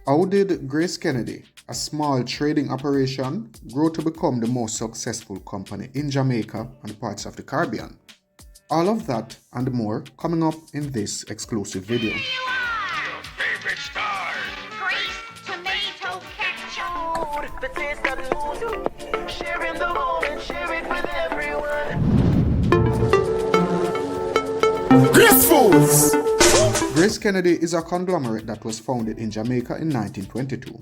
How did GraceKennedy, a small trading operation, grow to become the most successful company in Jamaica and parts of the Caribbean? All of that and more coming up in this exclusive video. Your favorite stars. Grace, tomato, ketchup. The taste of food, sharing the moment, share it with everyone. Grace Foods! GraceKennedy is a conglomerate that was founded in Jamaica in 1922.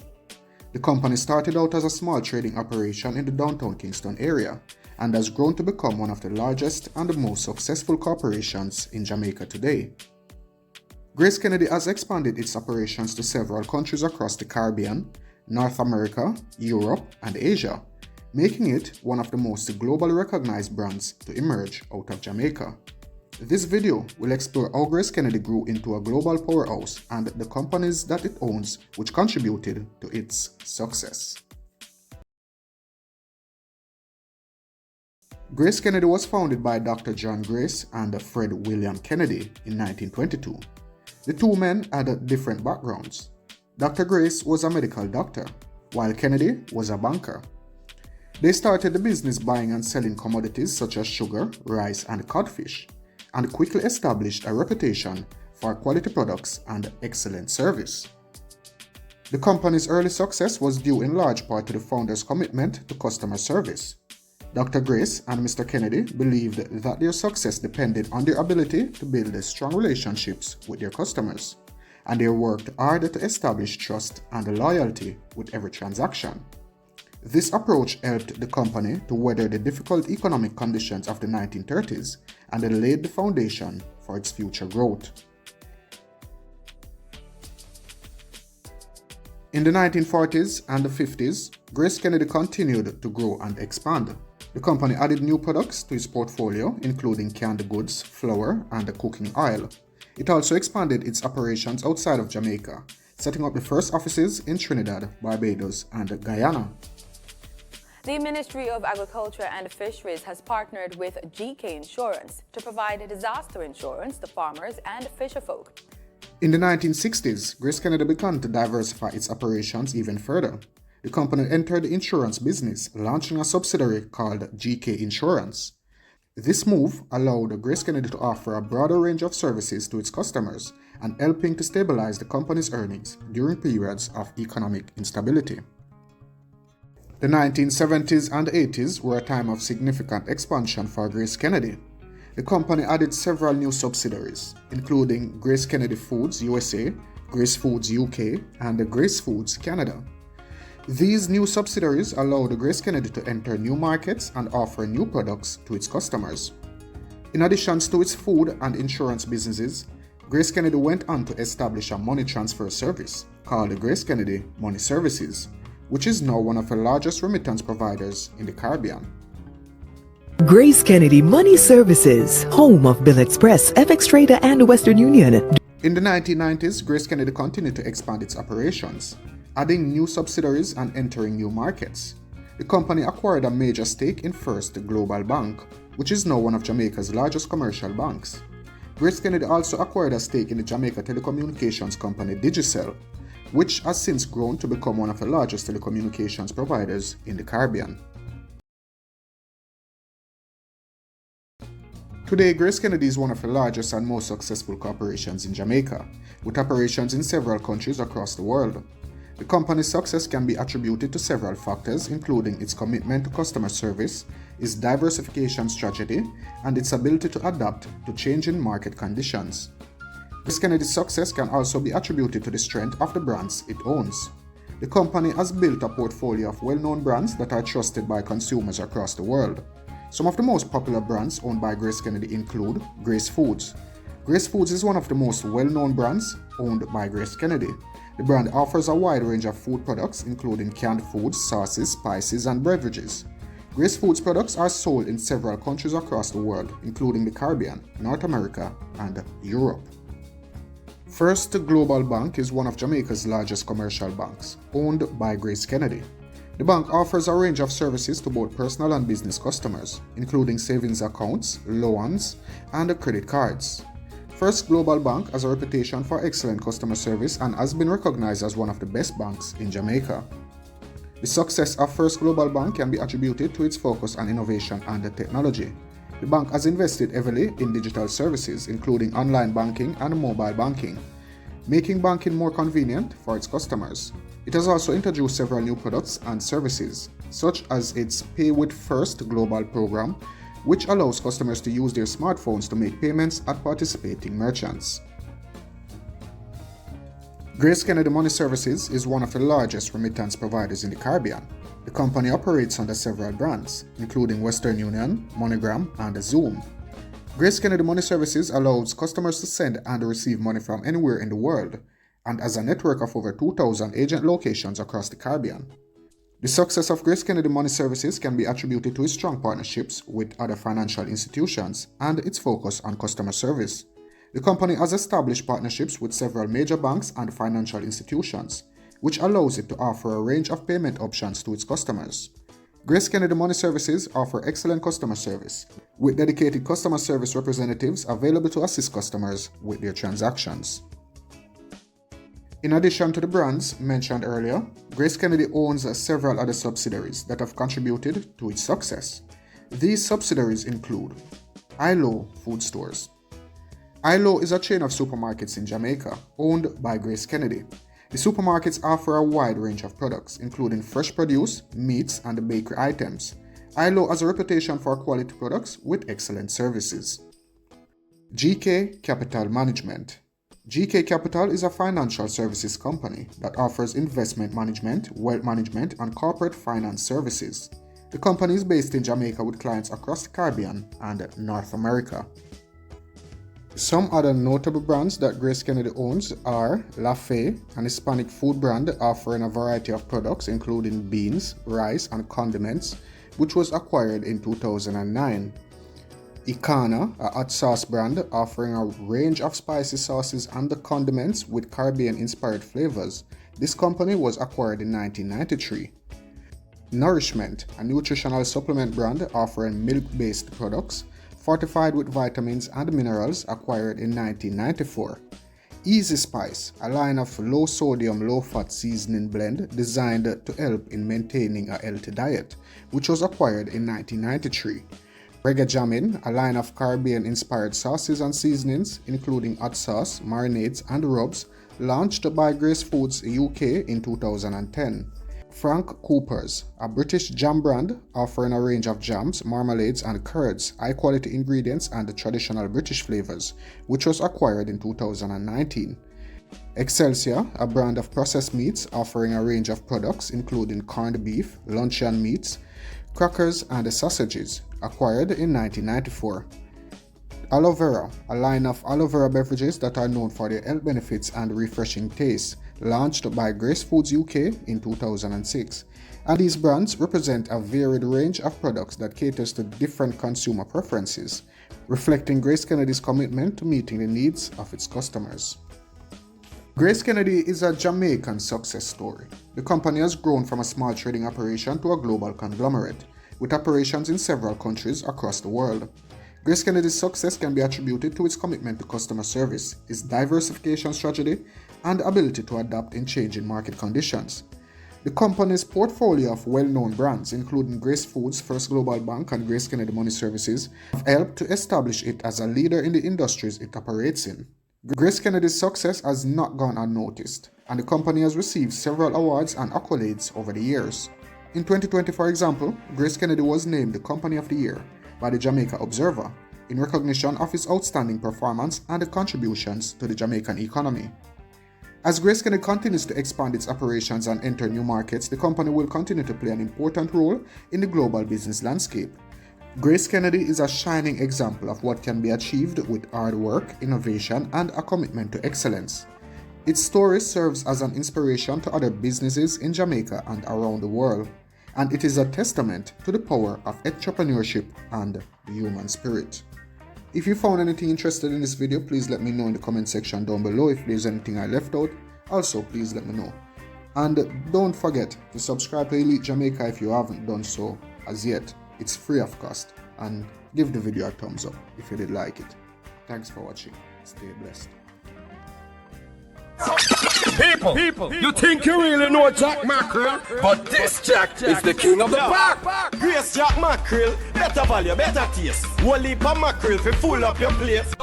The company started out as a small trading operation in the downtown Kingston area and has grown to become one of the largest and the most successful corporations in Jamaica today. GraceKennedy has expanded its operations to several countries across the Caribbean, North America, Europe, and Asia, making it one of the most globally recognized brands to emerge out of Jamaica. This video will explore how GraceKennedy grew into a global powerhouse and the companies that it owns which contributed to its success. GraceKennedy was founded by Dr. John Grace and Fred William Kennedy in 1922. The two men had different backgrounds. Dr. Grace was a medical doctor, while Kennedy was a banker. They started the business buying and selling commodities such as sugar, rice, and codfish, and quickly established a reputation for quality products and excellent service. The company's early success was due in large part to the founders' commitment to customer service. Dr. Grace and Mr. Kennedy believed that their success depended on their ability to build strong relationships with their customers, and they worked hard to establish trust and loyalty with every transaction. This approach helped the company to weather the difficult economic conditions of the 1930s and laid the foundation for its future growth. In the 1940s and the 50s, GraceKennedy continued to grow and expand. The company added new products to its portfolio, including canned goods, flour, and cooking oil. It also expanded its operations outside of Jamaica, setting up the first offices in Trinidad, Barbados, and Guyana. The Ministry of Agriculture and Fisheries has partnered with GK Insurance to provide disaster insurance to farmers and fisherfolk. In the 1960s, GraceKennedy began to diversify its operations even further. The company entered the insurance business, launching a subsidiary called GK Insurance. This move allowed GraceKennedy to offer a broader range of services to its customers and helping to stabilize the company's earnings during periods of economic instability. The 1970s and 80s were a time of significant expansion for GraceKennedy. The company added several new subsidiaries, including GraceKennedy Foods USA, Grace Foods UK, and Grace Foods Canada. These new subsidiaries allowed GraceKennedy to enter new markets and offer new products to its customers. In addition to its food and insurance businesses, GraceKennedy went on to establish a money transfer service called GraceKennedy Money Services, which is now one of the largest remittance providers in the Caribbean. GraceKennedy Money Services, home of Bill Express, FX Trader, and Western Union. In the 1990s, GraceKennedy continued to expand its operations, adding new subsidiaries and entering new markets. The company acquired a major stake in First Global Bank, which is now one of Jamaica's largest commercial banks. GraceKennedy also acquired a stake in the Jamaica telecommunications company Digicel, which has since grown to become one of the largest telecommunications providers in the Caribbean. Today, GraceKennedy is one of the largest and most successful corporations in Jamaica, with operations in several countries across the world. The company's success can be attributed to several factors, including its commitment to customer service, its diversification strategy, and its ability to adapt to changing market conditions. GraceKennedy's success can also be attributed to the strength of the brands it owns. The company has built a portfolio of well-known brands that are trusted by consumers across the world. Some of the most popular brands owned by GraceKennedy include Grace Foods. Grace Foods is one of the most well-known brands owned by GraceKennedy. The brand offers a wide range of food products, including canned foods, sauces, spices, and beverages. Grace Foods products are sold in several countries across the world, including the Caribbean, North America, and Europe. First Global Bank is one of Jamaica's largest commercial banks, owned by GraceKennedy. The bank offers a range of services to both personal and business customers, including savings accounts, loans, and credit cards. First Global Bank has a reputation for excellent customer service and has been recognized as one of the best banks in Jamaica. The success of First Global Bank can be attributed to its focus on innovation and technology. The bank has invested heavily in digital services, including online banking and mobile banking, making banking more convenient for its customers. It has also introduced several new products and services, such as its Pay with First Global program, which allows customers to use their smartphones to make payments at participating merchants. GraceKennedy Money Services is one of the largest remittance providers in the Caribbean. The company operates under several brands, including Western Union, MoneyGram, and Zoom. GraceKennedy Money Services allows customers to send and receive money from anywhere in the world, and has a network of over 2,000 agent locations across the Caribbean. The success of GraceKennedy Money Services can be attributed to its strong partnerships with other financial institutions and its focus on customer service. The company has established partnerships with several major banks and financial institutions, which allows it to offer a range of payment options to its customers. GraceKennedy Money Services offer excellent customer service, with dedicated customer service representatives available to assist customers with their transactions. In addition to the brands mentioned earlier, GraceKennedy owns several other subsidiaries that have contributed to its success. These subsidiaries include ILO Food Stores. ILO is a chain of supermarkets in Jamaica, owned by GraceKennedy. The supermarkets offer a wide range of products, including fresh produce, meats, and bakery items. ILO has a reputation for quality products with excellent services. GK Capital Management. GK Capital is a financial services company that offers investment management, wealth management, and corporate finance services. The company is based in Jamaica with clients across the Caribbean and North America. Some other notable brands that GraceKennedy owns are La Fe, an Hispanic food brand offering a variety of products including beans, rice, and condiments, which was acquired in 2009. Ikana, a hot sauce brand offering a range of spicy sauces and condiments with Caribbean-inspired flavors. This company was acquired in 1993. Nourishment, a nutritional supplement brand offering milk-based products, fortified with vitamins and minerals, acquired in 1994. Easy Spice, a line of low-sodium, low-fat seasoning blend designed to help in maintaining a healthy diet, which was acquired in 1993. Reggae Jammin', a line of Caribbean-inspired sauces and seasonings, including hot sauce, marinades, and rubs, launched by Grace Foods UK in 2010. Frank Cooper's, a British jam brand offering a range of jams, marmalades, and curds, high-quality ingredients, and traditional British flavors, which was acquired in 2019. Excelsior, a brand of processed meats offering a range of products including corned beef, luncheon meats, crackers, and sausages, acquired in 1994. Aloe Vera, a line of aloe vera beverages that are known for their health benefits and refreshing taste, launched by Grace Foods UK in 2006. And these brands represent a varied range of products that caters to different consumer preferences, reflecting GraceKennedy's commitment to meeting the needs of its customers. GraceKennedy is a Jamaican success story. The company has grown from a small trading operation to a global conglomerate, with operations in several countries across the world. GraceKennedy's success can be attributed to its commitment to customer service, its diversification strategy, and ability to adapt in changing market conditions. The company's portfolio of well-known brands, including Grace Foods, First Global Bank, and GraceKennedy Money Services, have helped to establish it as a leader in the industries it operates in. GraceKennedy's success has not gone unnoticed, and the company has received several awards and accolades over the years. In 2020, for example, GraceKennedy was named the Company of the Year by the Jamaica Observer in recognition of its outstanding performance and the contributions to the Jamaican economy. As GraceKennedy continues to expand its operations and enter new markets, the company will continue to play an important role in the global business landscape. GraceKennedy is a shining example of what can be achieved with hard work, innovation, and a commitment to excellence. Its story serves as an inspiration to other businesses in Jamaica and around the world, and it is a testament to the power of entrepreneurship and the human spirit. If you found anything interesting in this video, please let me know in the comment section down below. If there's anything I left out, also please let me know. And don't forget to subscribe to Elite Jamaica if you haven't done so as yet. It's free of cost, and give the video a thumbs up if you did like it. Thanks for watching. Stay blessed. People, you think you really know Jack Mackerel? But this Jack is the king of the park. Grace Jack Mackerel, better value, better taste. One leap of mackerel fi full up your place.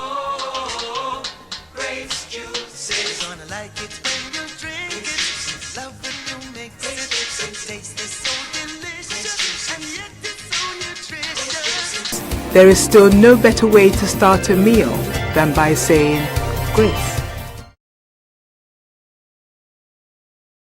Grace juice. You're gonna like it when you drink it. Love when you make it. It tastes so delicious, and yet it's so nutritious. There is still no better way to start a meal than by saying grace.